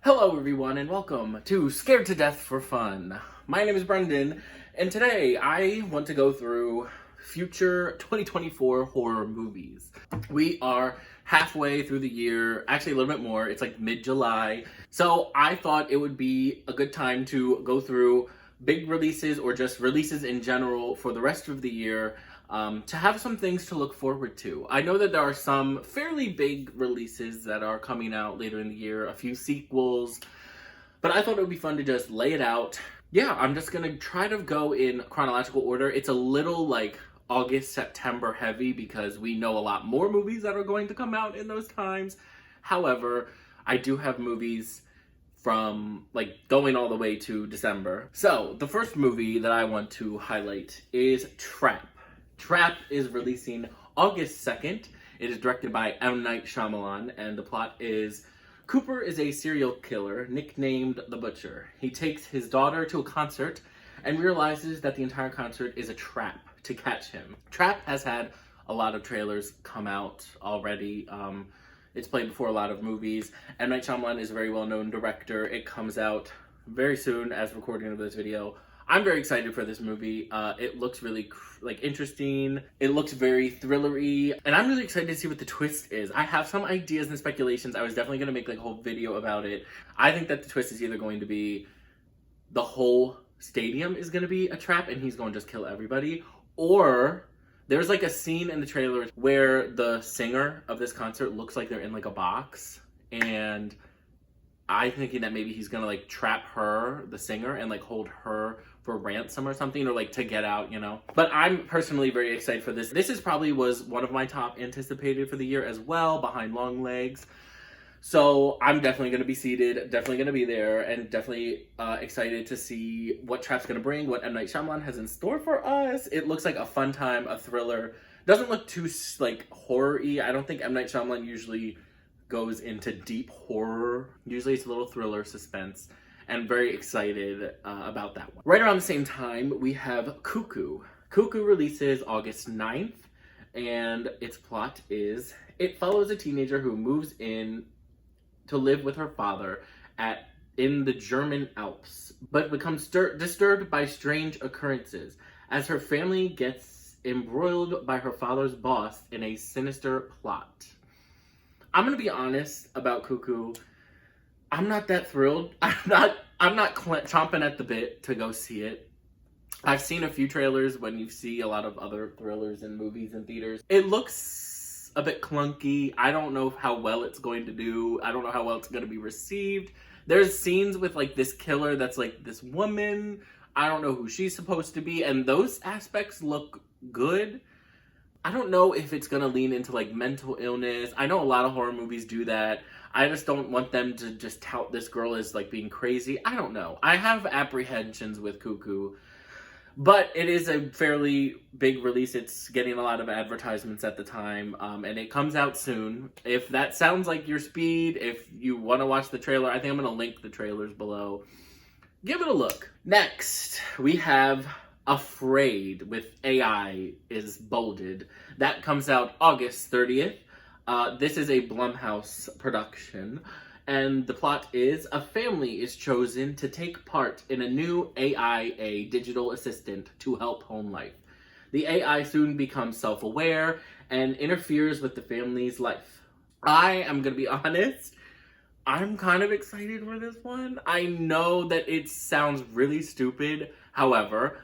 Hello everyone and welcome to Scared to Death for Fun. My name is Brendan and today I want to go through future 2024 horror movies. We are halfway through the year, actually a little bit more, it's like mid-July. So I thought it would be a good time to go through big releases or just releases in general for the rest of the year. To have some things to look forward to. I know that there are some fairly big releases that are coming out later in the year, a few sequels, but I thought it would be fun to just lay it out. Yeah, I'm just gonna try to go in chronological order. It's a little like August, September heavy because we know a lot more movies that are going to come out in those times. However, I do have movies from like going all the way to December. So the first movie that I want to highlight is Trap. Trap is releasing August 2nd. It is directed by M. Night Shyamalan, and the plot is Cooper is a serial killer nicknamed the Butcher. He takes his daughter to a concert and realizes that the entire concert is a trap to catch him. Trap has had a lot of trailers come out already. It's played before a lot of movies. M. Night Shyamalan is a very well-known director. It comes out very soon as recording of this video. I'm very excited for this movie. It looks really interesting. It looks very thrillery, and I'm really excited to see what the twist is. I have some ideas and speculations. I was definitely gonna make like a whole video about it. I think that the twist is either going to be the whole stadium is gonna be a trap and he's going to just kill everybody, or there's like a scene in the trailer where the singer of this concert looks like they're in like a box, and I'm thinking that maybe he's gonna like trap her, the singer, and like hold her for ransom or something, or like to get out, you know? But I'm personally very excited for this. This was one of my top anticipated for the year as well, behind Long Legs. So I'm definitely gonna be seated, definitely gonna be there, and definitely excited to see what Trap's gonna bring, what M. Night Shyamalan has in store for us. It looks like a fun time, a thriller. Doesn't look too like horror-y. I don't think M. Night Shyamalan usually goes into deep horror. Usually it's a little thriller, suspense, and very excited about that one. Right around the same time, we have Cuckoo. Cuckoo releases August 9th, and its plot is, it follows a teenager who moves in to live with her father in the German Alps, but becomes disturbed by strange occurrences as her family gets embroiled by her father's boss in a sinister plot. I'm gonna be honest about Cuckoo. I'm not that thrilled. I'm not chomping at the bit to go see it. I've seen a few trailers when you see a lot of other thrillers in movies and theaters. It looks a bit clunky. I don't know how well it's going to do. I don't know how well it's going to be received. There's scenes with like this killer that's like this woman. I don't know who she's supposed to be, and those aspects look good. I don't know if it's gonna lean into like mental illness. I know a lot of horror movies do that. I just don't want them to just tout this girl as like being crazy. I don't know. I have apprehensions with Cuckoo, but it is a fairly big release. It's getting a lot of advertisements at the time, and it comes out soon. If that sounds like your speed, if you want to watch the trailer, I think I'm gonna link the trailers below. Give it a look. Next, we have Afraid with AI is bolded. That comes out August 30th. This is a Blumhouse production, and the plot is a family is chosen to take part in a new AI, a digital assistant, to help home life. The AI soon becomes self-aware and interferes with the family's life. I am gonna be honest, I'm kind of excited for this one. I know that it sounds really stupid, however,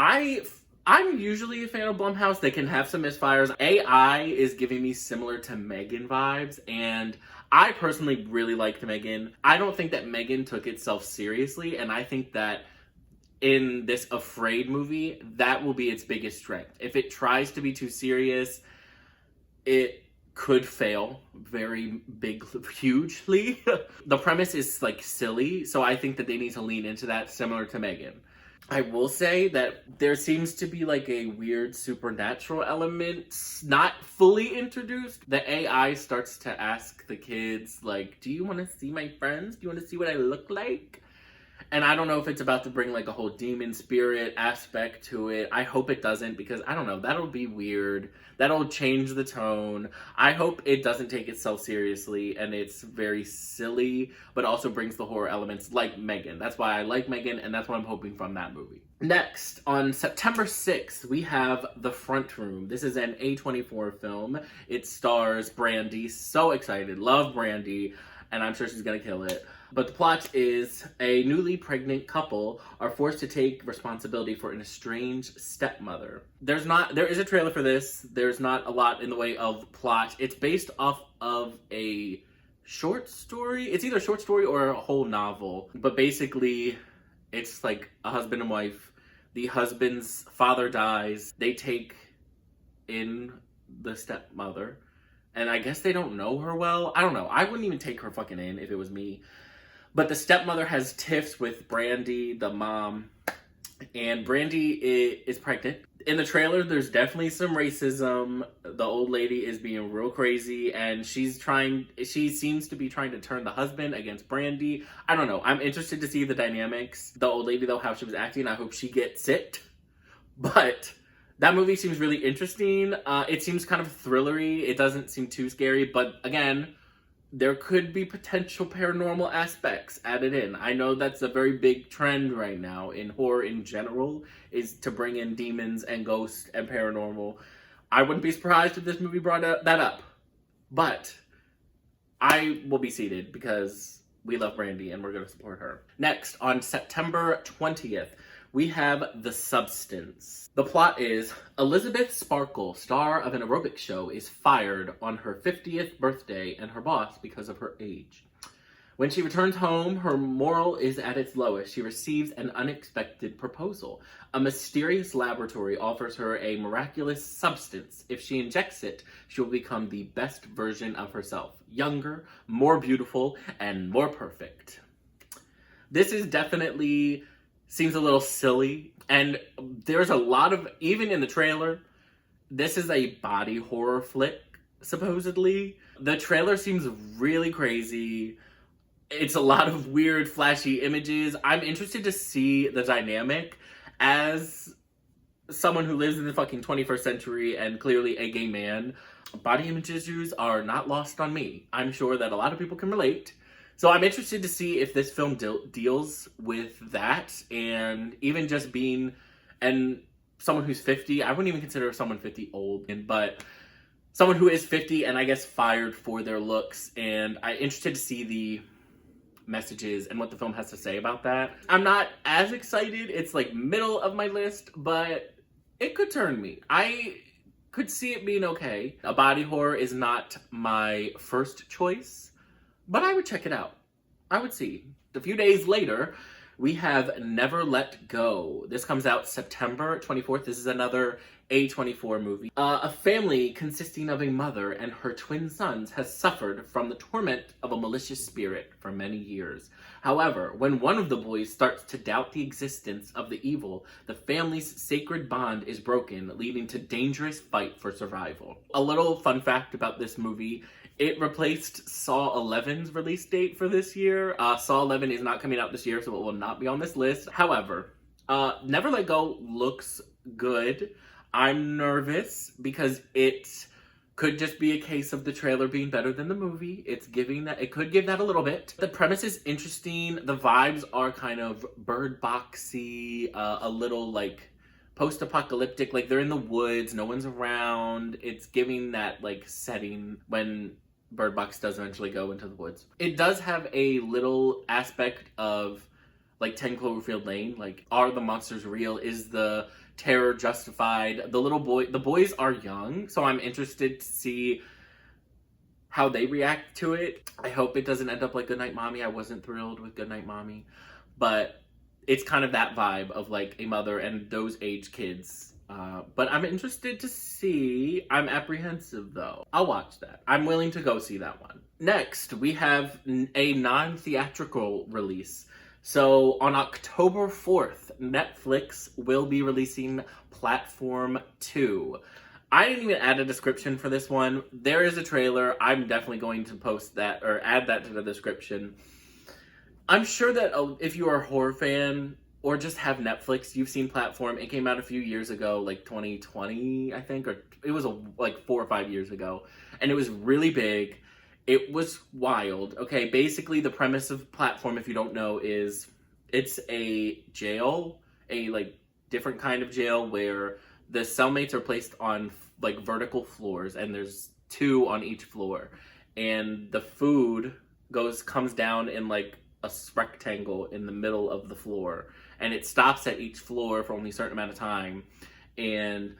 I'm usually a fan of Blumhouse. They can have some misfires. AI is giving me similar to Megan vibes, and I personally really liked Megan. I don't think that Megan took itself seriously, and I think that in this Afraid movie, that will be its biggest strength. If it tries to be too serious, it could fail very hugely. The premise is like silly, so I think that they need to lean into that, similar to Megan. I will say that there seems to be like a weird supernatural element not fully introduced. The AI starts to ask the kids like, do you want to see my friends? Do you want to see what I look like? And I don't know if it's about to bring like a whole demon spirit aspect to it. I hope it doesn't, because I don't know, that'll be weird. That'll change the tone. I hope it doesn't take itself seriously and it's very silly, but also brings the horror elements like Megan. That's why I like Megan, and that's what I'm hoping from that movie. Next, on September 6th, we have The Front Room. This is an A24 film. It stars Brandy. So excited. Love Brandy, and I'm sure she's gonna kill it. But the plot is a newly pregnant couple are forced to take responsibility for an estranged stepmother. There is a trailer for this. There's not a lot in the way of plot. It's based off of a short story. It's either a short story or a whole novel. But basically, it's like a husband and wife. The husband's father dies. They take in the stepmother. And I guess they don't know her well. I don't know. I wouldn't even take her fucking in if it was me. But the stepmother has tiffs with Brandy, the mom, and Brandy is pregnant. In the trailer, there's definitely some racism. The old lady is being real crazy, and she seems to be trying to turn the husband against Brandy. I don't know. I'm interested to see the dynamics. The old lady, though, how she was acting, I hope she gets it. But that movie seems really interesting. It seems kind of thrillery. It doesn't seem too scary, but again, there could be potential paranormal aspects added in. I know that's a very big trend right now in horror in general, is to bring in demons and ghosts and paranormal. I wouldn't be surprised if this movie brought that up. But I will be seated because we love Brandy and we're going to support her. Next, on September 20th, we have The Substance. The plot is Elizabeth Sparkle, star of an aerobics show, is fired on her 50th birthday and her boss because of her age. When she returns home, her morale is at its lowest. She receives an unexpected proposal. A mysterious laboratory offers her a miraculous substance. If she injects it, she will become the best version of herself. Younger, more beautiful, and more perfect. This is definitely seems a little silly, and there's a lot of, even in the trailer, this is a body horror flick, supposedly. The trailer seems really crazy. It's a lot of weird, flashy images. I'm interested to see the dynamic as someone who lives in the fucking 21st century and clearly a gay man. Body image issues are not lost on me. I'm sure that a lot of people can relate. So I'm interested to see if this film deals with that, and even just being, and someone who's 50, I wouldn't even consider someone 50 old, but someone who is 50 and I guess fired for their looks, and I'm interested to see the messages and what the film has to say about that. I'm not as excited. It's like middle of my list, but it could turn me. I could see it being okay. A body horror is not my first choice, but I would check it out. I would see. A few days later, we have Never Let Go. This comes out September 24th. This is another A24 movie. A family consisting of a mother and her twin sons has suffered from the torment of a malicious spirit for many years. However, when one of the boys starts to doubt the existence of the evil, the family's sacred bond is broken, leading to dangerous fight for survival. A little fun fact about this movie: it replaced Saw 11's release date for this year. Saw 11 is not coming out this year, so it will not be on this list. However, Never Let Go looks good. I'm nervous because it could just be a case of the trailer being better than the movie. It's giving that, it could give that a little bit. The premise is interesting. The vibes are kind of Bird Boxy, a little like post-apocalyptic, like they're in the woods, no one's around. It's giving that like setting when Bird Box does eventually go into the woods. It does have a little aspect of like 10 Cloverfield Lane, like are the monsters real? Is the terror justified? The boys are young, so I'm interested to see how they react to it. I hope it doesn't end up like Goodnight Mommy. I wasn't thrilled with Goodnight Mommy, but it's kind of that vibe of like a mother and those age kids. But I'm interested to see. I'm apprehensive though. I'll watch that. I'm willing to go see that one. Next, we have a non-theatrical release. So on October 4th, Netflix will be releasing Platform 2. I didn't even add a description for this one. There is a trailer. I'm definitely going to post that or add that to the description. I'm sure that if you are a horror fan or just have Netflix, you've seen Platform. It came out a few years ago, like 2020, I think, or it was like 4 or 5 years ago, and it was really big. It was wild. Okay, basically the premise of Platform, if you don't know, is it's a jail, a like different kind of jail where the cellmates are placed on like vertical floors, and there's two on each floor, and the food comes down in like a rectangle in the middle of the floor, and it stops at each floor for only a certain amount of time. And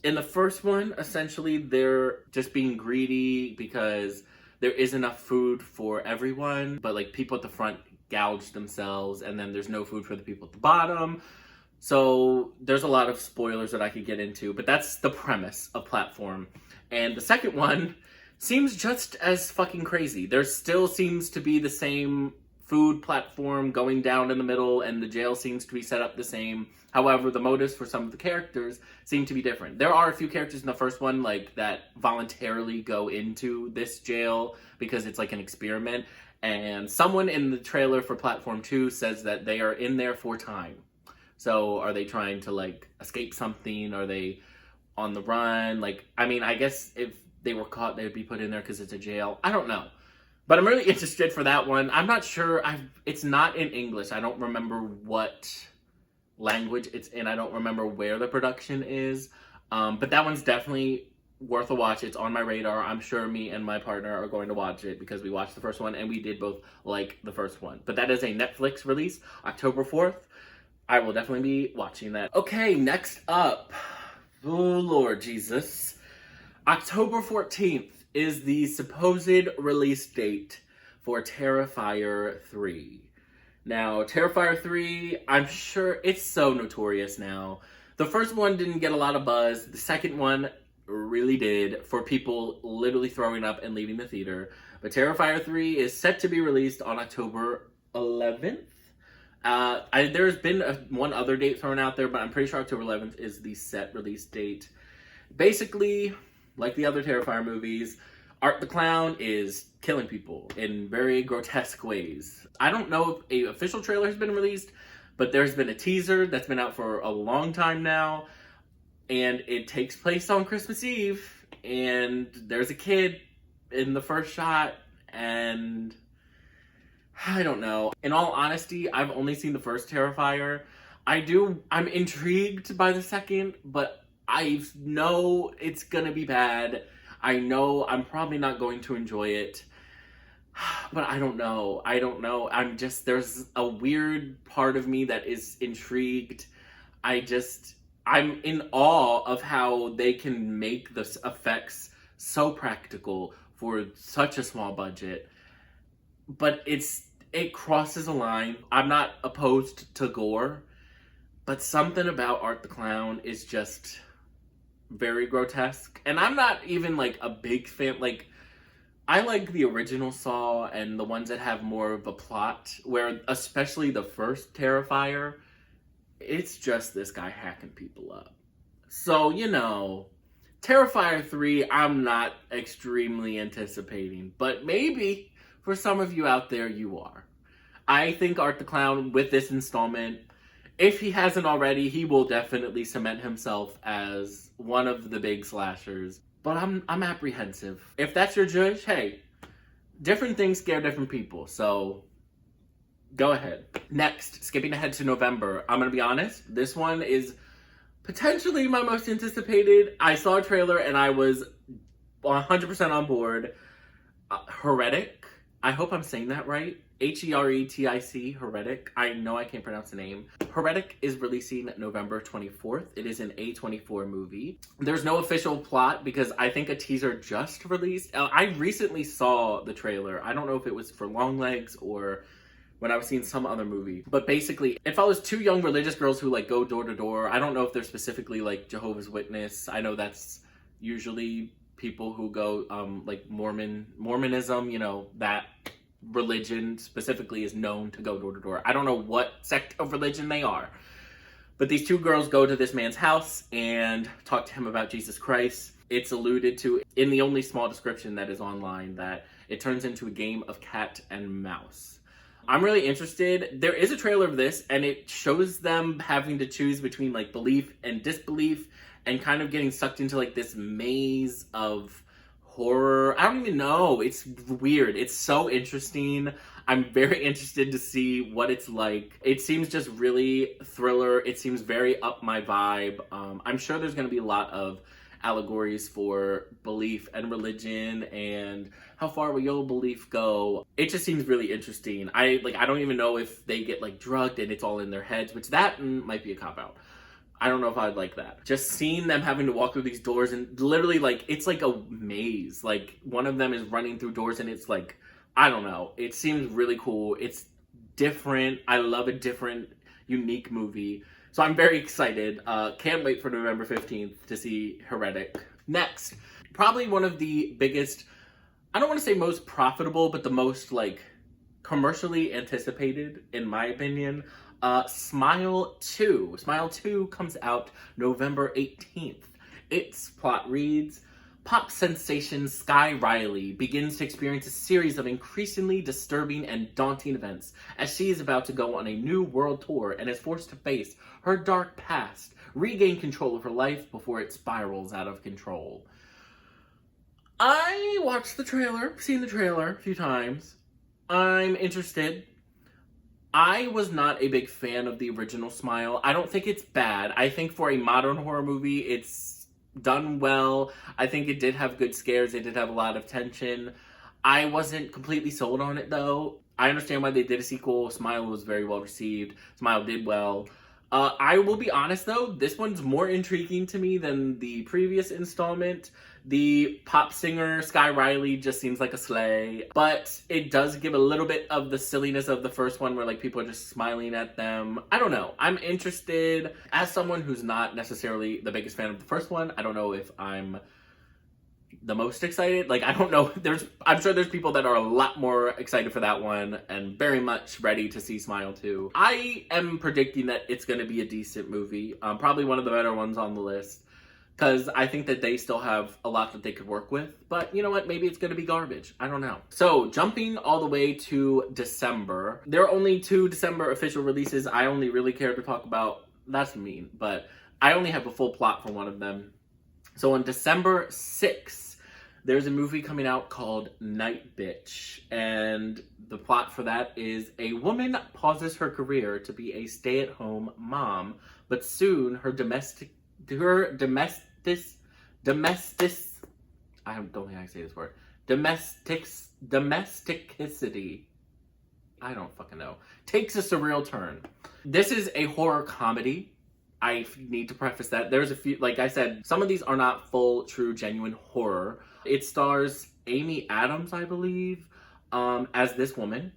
in the first one, essentially they're just being greedy because there is enough food for everyone, but like people at the front gouge themselves, and then there's no food for the people at the bottom. So there's a lot of spoilers that I could get into, but that's the premise of Platform. And the second one seems just as fucking crazy. There still seems to be the same food platform going down in the middle, and the jail seems to be set up the same. However, the motives for some of the characters seem to be different. There are a few characters in the first one like that voluntarily go into this jail because it's like an experiment, and someone in the trailer for Platform 2 says that they are in there for time. So are they trying to like escape something? Are they on the run? Like, I mean, I guess if they were caught, they would be put in there because it's a jail. I don't know. But I'm really interested for that one. I'm not sure. It's not in English. I don't remember what language it's in. I don't remember where the production is. But that one's definitely worth a watch. It's on my radar. I'm sure me and my partner are going to watch it because we watched the first one and we did both like the first one. But that is a Netflix release, October 4th. I will definitely be watching that. Okay, next up. Oh, Lord Jesus. October 14th is the supposed release date for Terrifier 3. Now, Terrifier 3, I'm sure it's so notorious now. The first one didn't get a lot of buzz. The second one really did, for people literally throwing up and leaving the theater. But Terrifier 3 is set to be released on October 11th. There's been one other date thrown out there, but I'm pretty sure October 11th is the set release date. Basically, like the other Terrifier movies, Art the Clown is killing people in very grotesque ways. I don't know if an official trailer has been released, but there's been a teaser that's been out for a long time now, and it takes place on Christmas Eve, and there's a kid in the first shot, and I don't know. In all honesty, I've only seen the first Terrifier. I'm intrigued by the second, but I know it's gonna be bad. I know I'm probably not going to enjoy it, but I don't know. There's a weird part of me that is intrigued. I'm in awe of how they can make the effects so practical for such a small budget. But it crosses a line. I'm not opposed to gore, but something about Art the Clown is just very grotesque. And I'm not even like a big fan. Like, I like the original Saw and the ones that have more of a plot, where especially the first Terrifier, it's just this guy hacking people up. So, Terrifier 3, I'm not extremely anticipating, but maybe for some of you out there, you are. I think Art the Clown, with this installment, if he hasn't already, he will definitely cement himself as one of the big slashers. But I'm apprehensive. If that's your judge, hey, different things scare different people, so go ahead. Next, skipping ahead to November, I'm gonna be honest, this one is potentially my most anticipated. I saw a trailer and I was 100% on board. Heretic. I hope I'm saying that right. Heretic, Heretic. I know I can't pronounce the name. Heretic is releasing November 24th. It is an A24 movie. There's no official plot because I think a teaser just released. I recently saw the trailer. I don't know if it was for Longlegs or when I was seeing some other movie. But basically, it follows two young religious girls who like go door to door. I don't know if they're specifically like Jehovah's Witness. I know that's usually people who go like Mormonism, that religion specifically is known to go door to door. I don't know what sect of religion they are, but these two girls go to this man's house and talk to him about Jesus Christ. It's alluded to in the only small description that is online that it turns into a game of cat and mouse. I'm really interested. There is a trailer of this, and it shows them having to choose between like belief and disbelief, and kind of getting sucked into like this maze of horror. I don't even know. It's weird. It's so interesting. I'm very interested to see what it's like. It seems just really thriller. It seems very up my vibe. I'm sure there's going to be a lot of allegories for belief and religion and how far will your belief go. It just seems really interesting. I don't even know if they get like drugged and it's all in their heads, which that might be a cop-out. I don't know if I'd like that. Just seeing them having to walk through these doors and literally like it's like a maze. Like one of them is running through doors and it's like, I don't know. It seems really cool. It's different. I love a different, unique movie. So I'm very excited. Can't wait for November 15th to see Heretic. Next, probably one of the biggest, I don't want to say most profitable, but the most like commercially anticipated, in my opinion, Smile 2. Smile 2 comes out November 18th. Its plot reads, pop sensation Sky Riley begins to experience a series of increasingly disturbing and daunting events as she is about to go on a new world tour and is forced to face her dark past, regain control of her life before it spirals out of control. I watched the trailer, seen the trailer a few times. I'm interested. I was not a big fan of the original Smile. I don't think it's bad. I think for a modern horror movie, it's done well. I think it did have good scares. It did have a lot of tension. I wasn't completely sold on it, though. I understand why they did a sequel. Smile was very well received. Smile did well. I will be honest, though. This one's more intriguing to me than the previous installment. The pop singer, Sky Riley, just seems like a sleigh. But it does give a little bit of the silliness of the first one where like people are just smiling at them. I don't know. I'm interested. As someone who's not necessarily the biggest fan of the first one, I don't know if I'm the most excited. Like, I don't know. I'm sure there's people that are a lot more excited for that one and very much ready to see Smile 2. I am predicting that it's going to be a decent movie. Probably one of the better ones on the list. Because I think that they still have a lot that they could work with. But you know what? Maybe it's going to be garbage. I don't know. So, jumping all the way to December. There are only 2 December official releases. I only really care to talk about. That's mean. But I only have a full plot for one of them. So, on December 6th, there's a movie coming out called NightB. And the plot for that is a woman pauses her career to be a stay-at-home mom. But soon, her domesticity, I don't think I can say this word. Domesticity. I don't fucking know. Takes a surreal turn. This is a horror comedy. I need to preface that. There's a few, like I said, some of these are not full, true, genuine horror. It stars Amy Adams, I believe, as this woman.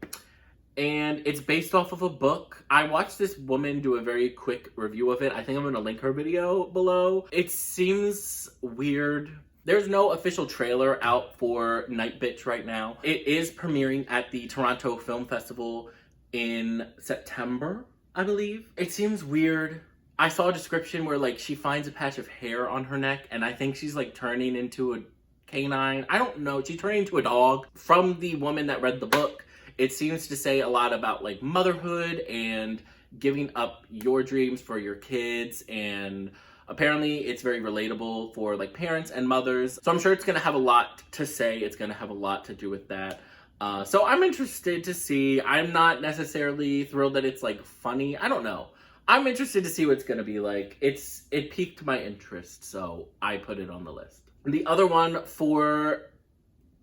And it's based off of a book. I watched this woman do a very quick review of it. I think I'm going to link her video below. It seems weird. There's no official trailer out for NightB right now. It is premiering at the Toronto Film Festival in September, I believe. It seems weird. I saw a description where like she finds a patch of hair on her neck and I think she's like turning into a canine. I don't know. She's turning into a dog. From the woman that read the book, it seems to say a lot about like motherhood and giving up your dreams for your kids, and apparently it's very relatable for like parents and mothers. So I'm sure it's going to have a lot to say. It's going to have a lot to do with that. So I'm interested to see. I'm not necessarily thrilled that it's like funny. I don't know. I'm interested to see what it's going to be like. It piqued my interest, so I put it on the list. The other one for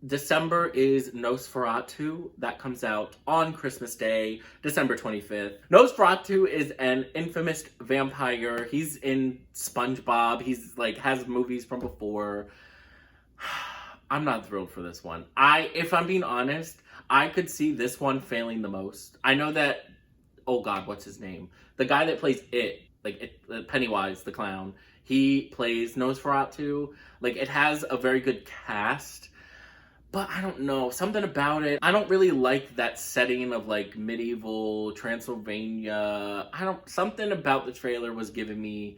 December is Nosferatu. That comes out on Christmas Day, December 25th. Nosferatu is an infamous vampire. He's in SpongeBob. He's like has movies from before. I'm not thrilled for this one. If I'm being honest, I could see this one failing the most. I know that, oh God, what's his name? The guy that plays Pennywise the clown, he plays Nosferatu. Like, it has a very good cast. But I don't know, something about it. I don't really like that setting of like medieval Transylvania. Something about the trailer was giving me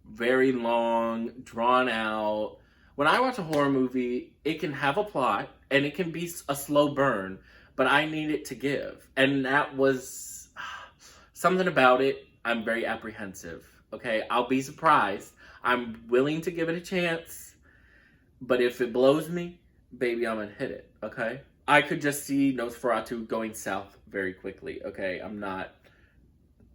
very long, drawn out. When I watch a horror movie, it can have a plot and it can be a slow burn. but I need it to give. And that was something about it. I'm very apprehensive. Okay, I'll be surprised. I'm willing to give it a chance, but if it blows me, baby, I'm gonna hit it. Okay, I could just see Nosferatu going south very quickly. Okay, I'm not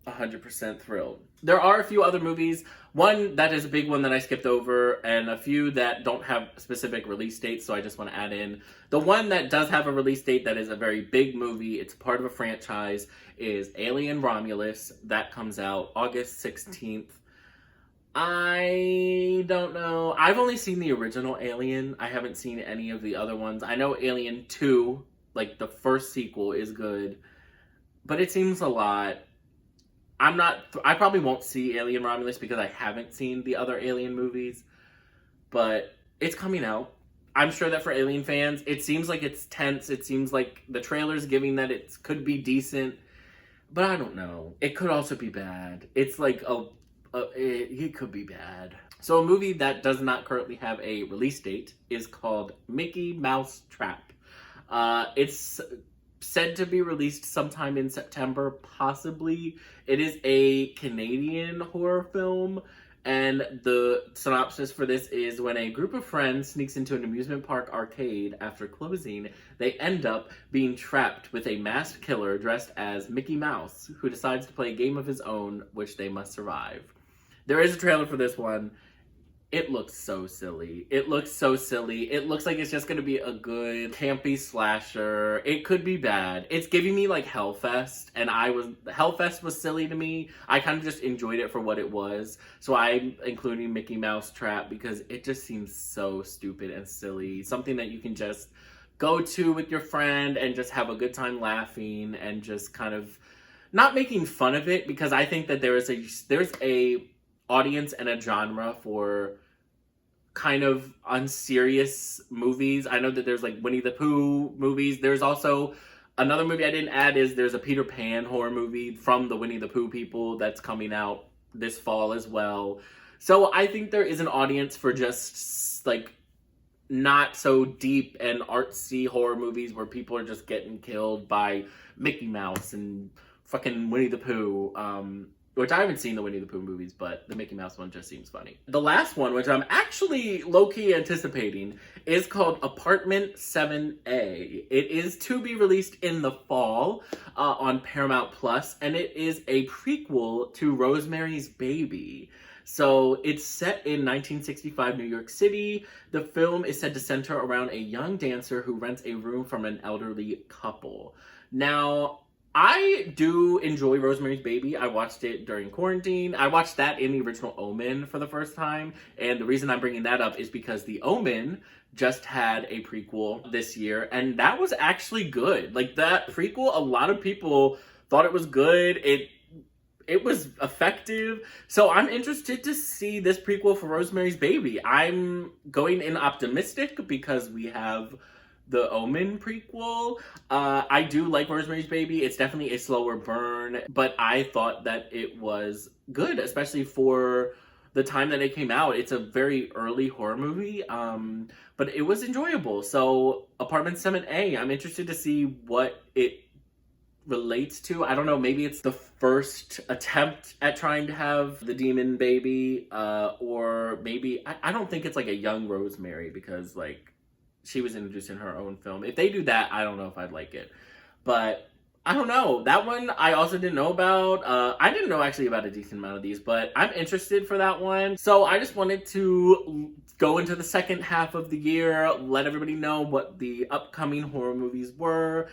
100% thrilled. There are a few other movies. One that is a big one that I skipped over, and a few that don't have specific release dates, so I just want to add in. The one that does have a release date that is a very big movie, it's part of a franchise, is Alien Romulus. That comes out August 16th. I don't know. I've only seen the original Alien. I haven't seen any of the other ones. I know Alien 2, like the first sequel, is good, but it seems a lot. I probably won't see Alien Romulus because I haven't seen the other Alien movies, but it's coming out. I'm sure that for Alien fans, it seems like it's tense. It seems like the trailer's giving that it could be decent, but I don't know. It could also be bad. It's like it could be bad. So a movie that does not currently have a release date is called Mickey Mouse Trap. It's said to be released sometime in September, possibly. It is a Canadian horror film, and the synopsis for this is: when a group of friends sneaks into an amusement park arcade after closing, they end up being trapped with a masked killer dressed as Mickey Mouse, who decides to play a game of his own, which they must survive. There is a trailer for this one. It looks so silly. It looks so silly. It looks like it's just going to be a good campy slasher. It could be bad. It's giving me like Hellfest, and Hellfest was silly to me. I kind of just enjoyed it for what it was. So I'm including Mickey Mouse Trap because it just seems so stupid and silly. Something that you can just go to with your friend and just have a good time laughing and just kind of not making fun of it, because I think that there's a audience and a genre for kind of unserious movies. I know that there's like Winnie the Pooh movies. There's also another movie I didn't add is there's a Peter Pan horror movie from the Winnie the Pooh people that's coming out this fall as well. So I think there is an audience for just like not so deep and artsy horror movies where people are just getting killed by Mickey Mouse and fucking Winnie the Pooh. Which I haven't seen the Winnie the Pooh movies, but the Mickey Mouse one just seems funny. The last one, which I'm actually low-key anticipating, is called Apartment 7A. It is to be released in the fall on Paramount Plus, and it is a prequel to Rosemary's Baby. So it's set in 1965 New York City. The film is said to center around a young dancer who rents a room from an elderly couple. Now, I do enjoy Rosemary's Baby. I watched it during quarantine. I watched that in the original Omen for the first time. And the reason I'm bringing that up is because the Omen just had a prequel this year. And that was actually good. Like, that prequel, a lot of people thought it was good. It was effective. So I'm interested to see this prequel for Rosemary's Baby. I'm going in optimistic because we have the Omen prequel. I do like Rosemary's Baby. It's definitely a slower burn, but I thought that it was good, especially for the time that it came out. It's a very early horror movie, but it was enjoyable. So Apartment 7A, I'm interested to see what it relates to. I don't know, maybe it's the first attempt at trying to have the demon baby, or maybe, I don't think it's like a young Rosemary, because like, she was introduced in her own film. If they do that, I don't know if I'd like it. But I don't know. That one I also didn't know about. I didn't know actually about a decent amount of these, but I'm interested for that one. So I just wanted to go into the second half of the year, let everybody know what the upcoming horror movies were.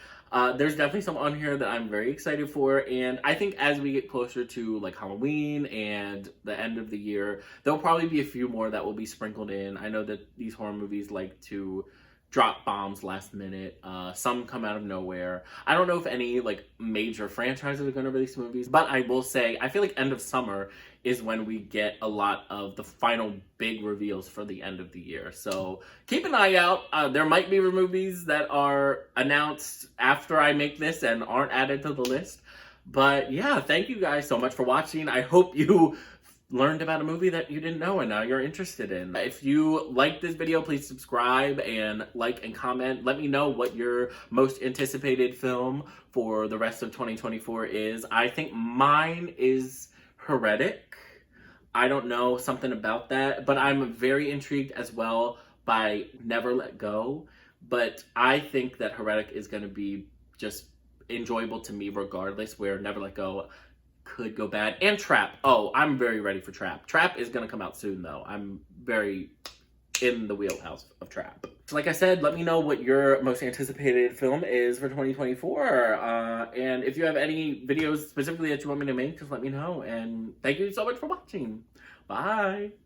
There's definitely some on here that I'm very excited for, and I think as we get closer to like Halloween and the end of the year, there'll probably be a few more that will be sprinkled in. I know that these horror movies like to drop bombs last minute. Some come out of nowhere. I don't know if any like major franchises are going to release movies, but I will say I feel like end of summer is when we get a lot of the final big reveals for the end of the year. So keep an eye out. There might be movies that are announced after I make this and aren't added to the list. But yeah, thank you guys so much for watching. I hope you learned about a movie that you didn't know and now you're interested in. If you like this video, please subscribe and like and comment. Let me know what your most anticipated film for the rest of 2024 is. I think mine is Heretic. I don't know something about that, but I'm very intrigued as well by Never Let Go. But I think that Heretic is going to be just enjoyable to me regardless, where Never Let Go could go bad. And Trap. Oh, I'm very ready for Trap. Trap is going to come out soon, though. I'm very in the wheelhouse of Trap. So like I said, let me know what your most anticipated film is for 2024. And if you have any videos specifically that you want me to make, just let me know. And thank you so much for watching. Bye.